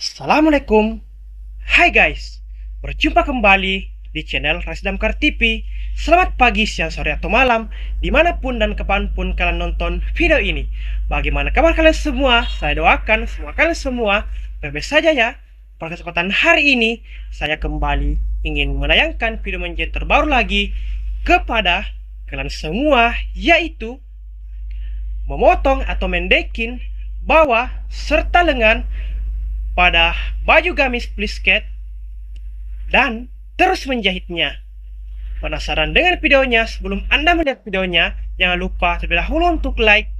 Assalamualaikum. Hai guys, berjumpa kembali di channel Resdamkar TV. Selamat pagi, siang, sore, atau malam, dimanapun dan kapanpun kalian nonton video ini. Bagaimana kabar kalian semua? Saya doakan semua kalian semua baik-baik saja ya. Pada kesempatan hari ini, saya kembali ingin menayangkan video menjahit terbaru lagi kepada kalian semua, yaitu memotong atau mendekin bawah serta lengan pada baju gamis Plisket dan terus menjahitnya. Penasaran dengan videonya? Sebelum Anda melihat videonya, jangan lupa terlebih dahulu untuk like,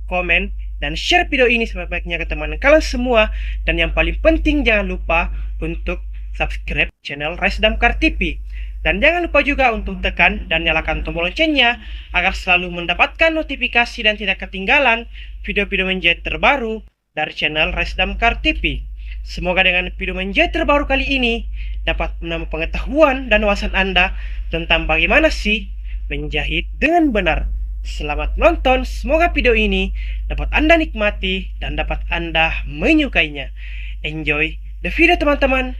komen, dan share video ini sebaik-baiknya ke teman kalian semua. Dan yang paling penting, jangan lupa untuk subscribe channel Resdamkar TV. Dan jangan lupa juga untuk tekan dan nyalakan tombol loncengnya agar selalu mendapatkan notifikasi dan tidak ketinggalan video-video menjahit terbaru dari channel Resdamkar TV. Semoga dengan video menjahit terbaru kali ini dapat menambah pengetahuan dan wawasan Anda tentang bagaimana sih menjahit dengan benar. Selamat menonton, semoga video ini dapat Anda nikmati dan dapat Anda menyukainya. Enjoy the video teman-teman.